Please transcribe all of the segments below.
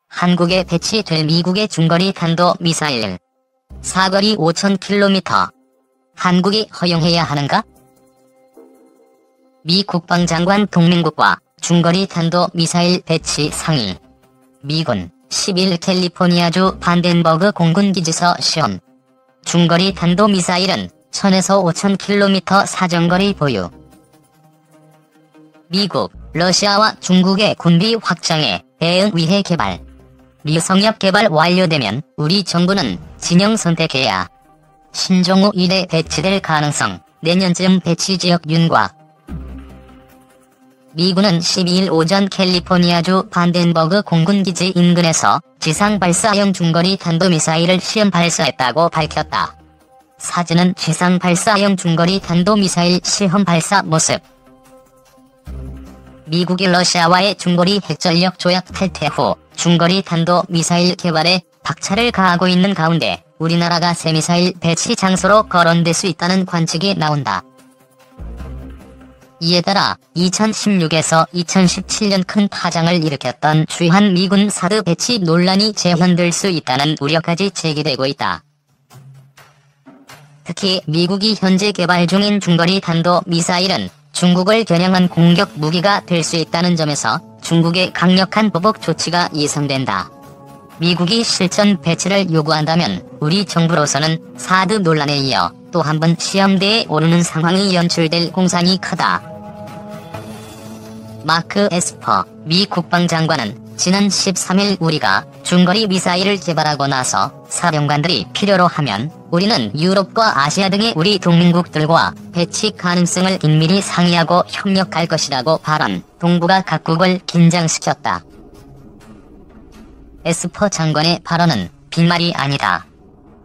한국에 배치될 미국의 중거리 탄도미사일. 사거리 5000km. 한국이 허용해야 하는가? 미 국방장관 동맹국과 중거리 탄도미사일 배치 상의. 미군 10일 캘리포니아주 반덴버그 공군기지서 시험. 중거리 탄도미사일은 1000에서 5000km 사정거리 보유. 미국, 러시아와 중국의 군비 확장에 대응 위해 개발. 미 성역 개발 완료되면 우리 정부는 진영 선택해야. 신종우 1에 배치될 가능성, 내년쯤 배치 지역 윤곽. 미군은 12일 오전 캘리포니아주 반덴버그 공군기지 인근에서 지상 발사형 중거리 탄도미사일을 시험 발사했다고 밝혔다. 사진은 지상 발사형 중거리 탄도미사일 시험 발사 모습. 미국이 러시아와의 중거리 핵전력 조약 탈퇴 후 중거리 탄도미사일 개발에 박차를 가하고 있는 가운데 우리나라가 새미사일 배치 장소로 거론될 수 있다는 관측이 나온다. 이에 따라 2016에서 2017년 큰 파장을 일으켰던 주한 미군 사드 배치 논란이 재현될 수 있다는 우려까지 제기되고 있다. 특히 미국이 현재 개발 중인 중거리 탄도미사일은 중국을 겨냥한 공격 무기가 될 수 있다는 점에서 중국의 강력한 보복 조치가 예상된다. 미국이 실전 배치를 요구한다면 우리 정부로서는 사드 논란에 이어 또 한 번 시험대에 오르는 상황이 연출될 공산이 크다. 마크 에스퍼 미 국방장관은 지난 13일 우리가 중거리 미사일을 개발하고 나서 사령관들이 필요로 하면 우리는 유럽과 아시아 등의 우리 동맹국들과 배치 가능성을 긴밀히 상의하고 협력할 것이라고 발언. 동북아 각국을 긴장시켰다. 에스퍼 장관의 발언은 빈말이 아니다.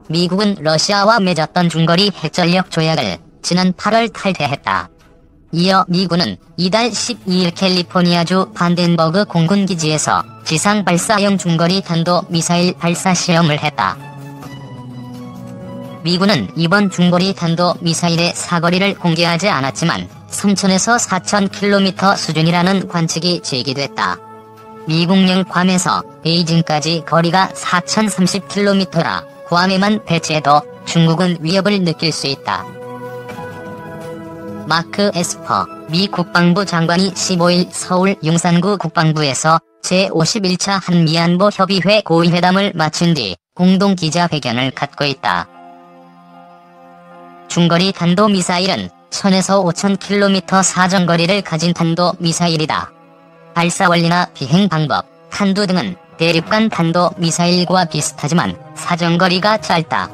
미국은 러시아와 맺었던 중거리 핵전력 조약을 지난 8월 탈퇴했다. 이어 미군은 이달 12일 캘리포니아주 반덴버그 공군기지에서 지상 발사형 중거리 탄도미사일 발사 시험을 했다. 미군은 이번 중거리 탄도미사일의 사거리를 공개하지 않았지만 3000에서 4000km 수준이라는 관측이 제기됐다. 미국령 괌에서 베이징까지 거리가 4030km라 괌에만 배치해도 중국은 위협을 느낄 수 있다. 마크 에스퍼 미 국방부 장관이 15일 서울 용산구 국방부에서 제51차 한미안보 협의회 고위회담을 마친 뒤 공동 기자회견을 갖고 있다. 중거리 탄도미사일은 1000에서 5000km 사정거리를 가진 탄도미사일이다. 발사 원리나 비행 방법, 탄두 등은 대륙간 탄도미사일과 비슷하지만 사정거리가 짧다.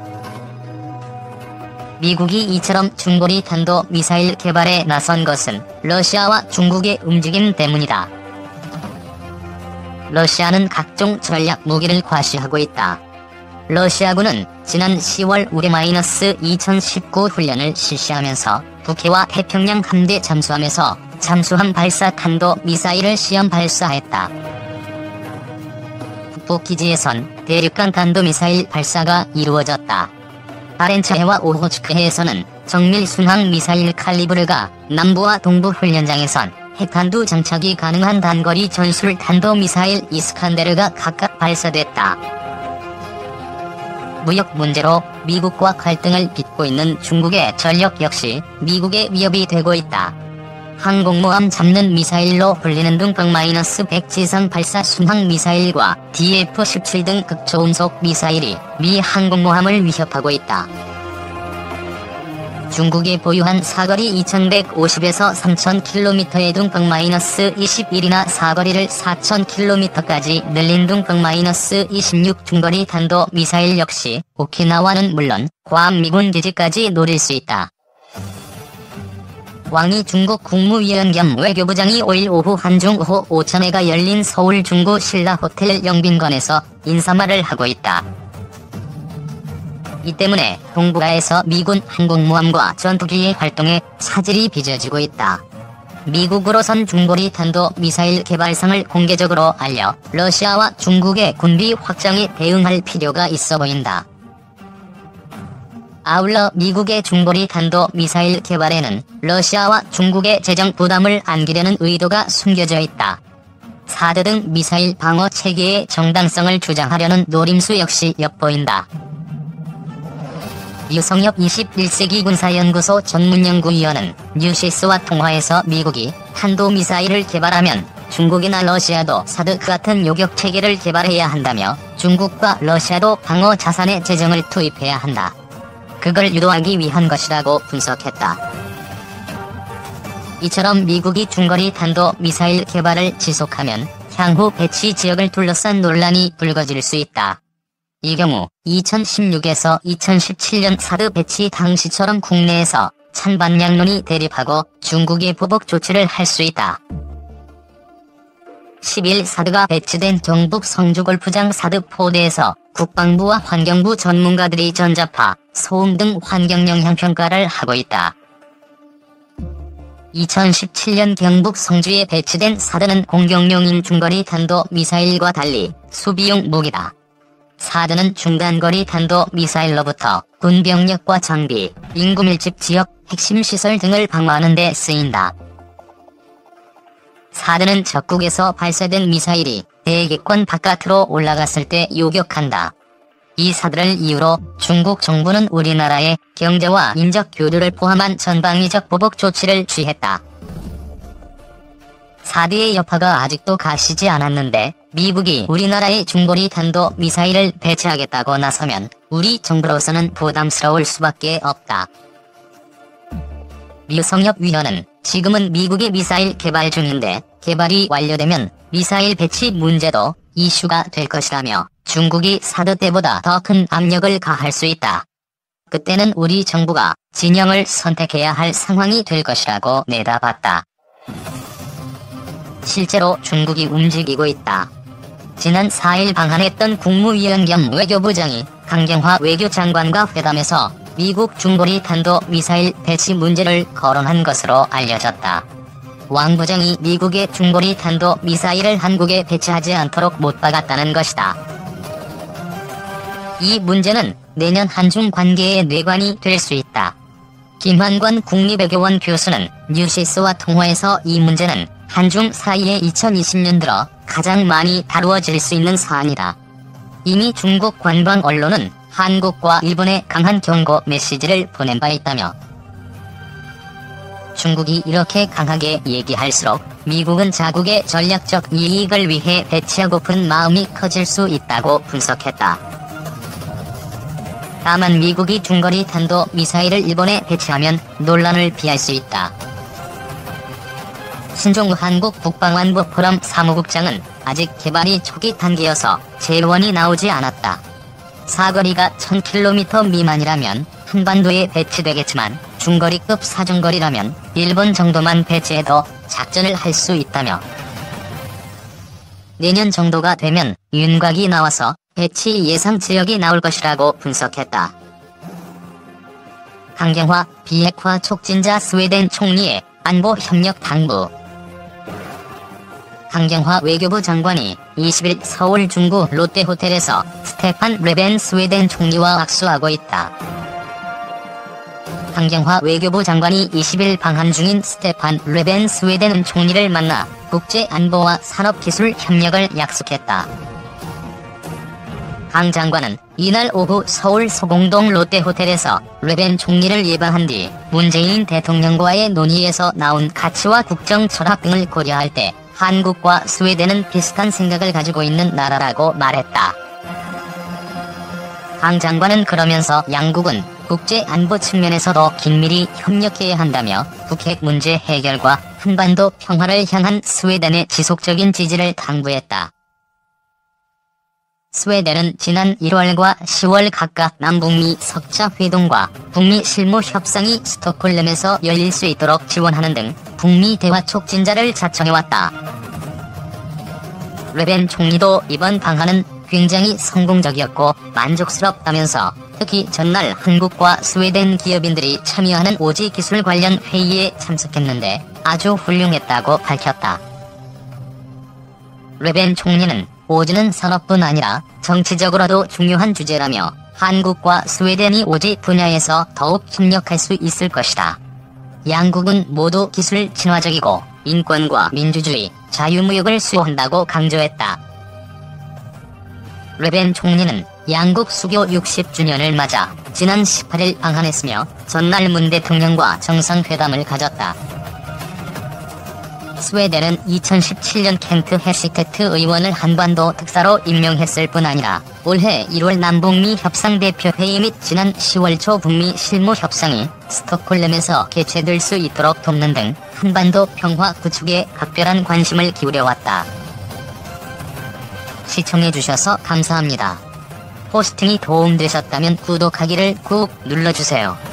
미국이 이처럼 중거리 탄도미사일 개발에 나선 것은 러시아와 중국의 움직임 때문이다. 러시아는 각종 전략 무기를 과시하고 있다. 러시아군은 지난 10월 우레-2019 훈련을 실시하면서 북해와 태평양 함대 잠수함에서 잠수함 발사 탄도미사일을 시험 발사했다. 북부기지에선 대륙간 탄도미사일 발사가 이루어졌다. 바렌츠해와 오호츠크해에서는 정밀 순항 미사일 칼리브르가, 남부와 동부 훈련장에선 핵탄두 장착이 가능한 단거리 전술 탄도미사일 이스칸데르가 각각 발사됐다. 무역 문제로 미국과 갈등을 빚고 있는 중국의 전력 역시 미국의 위협이 되고 있다. 항공모함 잡는 미사일로 불리는 둥-100 지상 발사 순항 미사일과 DF-17 등 극초음속 미사일이 미 항공모함을 위협하고 있다. 중국이 보유한 사거리 2150에서 3000km의 둥-21이나 사거리를 4000km까지 늘린 둥-26 중거리 탄도 미사일 역시 오키나와는 물론 괌 미군 기지까지 노릴 수 있다. 왕이 중국 국무위원 겸 외교부장이 5일 오후 한중호 5000회가 열린 서울 중구 신라 호텔 영빈관에서 인사말을 하고 있다. 이 때문에 동북아에서 미군 항공모함과 전투기의 활동에 차질이 빚어지고 있다. 미국으로선 중거리 탄도 미사일 개발상을 공개적으로 알려 러시아와 중국의 군비 확장에 대응할 필요가 있어 보인다. 아울러 미국의 중거리 탄도미사일 개발에는 러시아와 중국의 재정 부담을 안기려는 의도가 숨겨져 있다. 사드 등 미사일 방어 체계의 정당성을 주장하려는 노림수 역시 엿보인다. 유성엽 21세기 군사연구소 전문연구위원은 뉴시스와 통화에서 미국이 탄도미사일을 개발하면 중국이나 러시아도 사드 같은 요격체계를 개발해야 한다며 중국과 러시아도 방어 자산에 재정을 투입해야 한다. 그걸 유도하기 위한 것이라고 분석했다. 이처럼 미국이 중거리 탄도미사일 개발을 지속하면 향후 배치 지역을 둘러싼 논란이 불거질 수 있다. 이 경우 2016에서 2017년 사드 배치 당시처럼 국내에서 찬반 양론이 대립하고 중국이 보복 조치를 할 수 있다. 10일 사드가 배치된 경북 성주골프장 사드 포대에서 국방부와 환경부 전문가들이 전자파, 소음 등 환경 영향 평가를 하고 있다. 2017년 경북 성주에 배치된 사드는 공격용인 중거리 탄도미사일과 달리 수비용 무기다. 사드는 중단거리 탄도미사일로부터 군병력과 장비, 인구 밀집 지역, 핵심 시설 등을 방어하는 데 쓰인다. 사드는 적국에서 발사된 미사일이 대기권 바깥으로 올라갔을 때 요격한다. 이 사드를 이유로 중국 정부는 우리나라의 경제와 인적 교류를 포함한 전방위적 보복 조치를 취했다. 사드의 여파가 아직도 가시지 않았는데 미국이 우리나라에 중거리 탄도미사일을 배치하겠다고 나서면 우리 정부로서는 부담스러울 수밖에 없다. 류성엽 위원은 지금은 미국이 미사일 개발 중인데 개발이 완료되면 미사일 배치 문제도 이슈가 될 것이라며 중국이 사드 때보다 더 큰 압력을 가할 수 있다. 그때는 우리 정부가 진영을 선택해야 할 상황이 될 것이라고 내다봤다. 실제로 중국이 움직이고 있다. 지난 4일 방한했던 국무위원 겸 외교부장이 강경화 외교장관과 회담에서 미국 중거리 탄도미사일 배치 문제를 거론한 것으로 알려졌다. 왕 부장이 미국의 중거리 탄도미사일을 한국에 배치하지 않도록 못 박았다는 것이다. 이 문제는 내년 한중 관계의 뇌관이 될 수 있다. 김환권 국립외교원 교수는 뉴시스와 통화에서 이 문제는 한중 사이에 2020년 들어 가장 많이 다루어질 수 있는 사안이다. 이미 중국 관방 언론은 한국과 일본에 강한 경고 메시지를 보낸 바 있다며 중국이 이렇게 강하게 얘기할수록 미국은 자국의 전략적 이익을 위해 배치하고픈 마음이 커질 수 있다고 분석했다. 다만 미국이 중거리 탄도미사일을 일본에 배치하면 논란을 피할 수 있다. 신종우 한국 국방안보 포럼 사무국장은 아직 개발이 초기 단계여서 재원이 나오지 않았다. 사거리가 1000km 미만이라면 한반도에 배치되겠지만 중거리급 사정거리라면 일본 정도만 배치해도 작전을 할 수 있다며 내년 정도가 되면 윤곽이 나와서 배치 예상 지역이 나올 것이라고 분석했다. 강경화 비핵화 촉진자 스웨덴 총리의 안보 협력 당부. 강경화 외교부 장관이 20일 서울 중구 롯데호텔에서 스테판 레벤 스웨덴 총리와 악수하고 있다. 강경화 외교부 장관이 20일 방한 중인 스테판 레벤 스웨덴 총리를 만나 국제안보와 산업기술 협력을 약속했다. 강 장관은 이날 오후 서울 소공동 롯데호텔에서 레벤 총리를 예방한 뒤 문재인 대통령과의 논의에서 나온 가치와 국정 철학 등을 고려할 때 한국과 스웨덴은 비슷한 생각을 가지고 있는 나라라고 말했다. 강 장관은 그러면서 양국은 국제안보 측면에서도 긴밀히 협력해야 한다며 북핵 문제 해결과 한반도 평화를 향한 스웨덴의 지속적인 지지를 당부했다. 스웨덴은 지난 1월과 10월 각각 남북미 석자 회동과 북미 실무 협상이 스톡홀름에서 열릴 수 있도록 지원하는 등 북미 대화 촉진자를 자청해왔다. 레벤 총리도 이번 방한은 굉장히 성공적이었고 만족스럽다면서 특히 전날 한국과 스웨덴 기업인들이 참여하는 오지 기술 관련 회의에 참석했는데 아주 훌륭했다고 밝혔다. 레벤 총리는 오지는 산업뿐 아니라 정치적으로도 중요한 주제라며 한국과 스웨덴이 오지 분야에서 더욱 협력할 수 있을 것이다. 양국은 모두 기술 친화적이고 인권과 민주주의, 자유무역을 수호한다고 강조했다. 르펜 총리는 양국 수교 60주년을 맞아 지난 18일 방한했으며 전날 문 대통령과 정상회담을 가졌다. 스웨덴은 2017년 켄트 헤시테트 의원을 한반도 특사로 임명했을 뿐 아니라 올해 1월 남북미 협상대표회의 및 지난 10월 초 북미 실무협상이 스톡홀름에서 개최될 수 있도록 돕는 등 한반도 평화 구축에 각별한 관심을 기울여왔다. 시청해주셔서 감사합니다. 포스팅이 도움되셨다면 구독하기를 꾹 눌러주세요.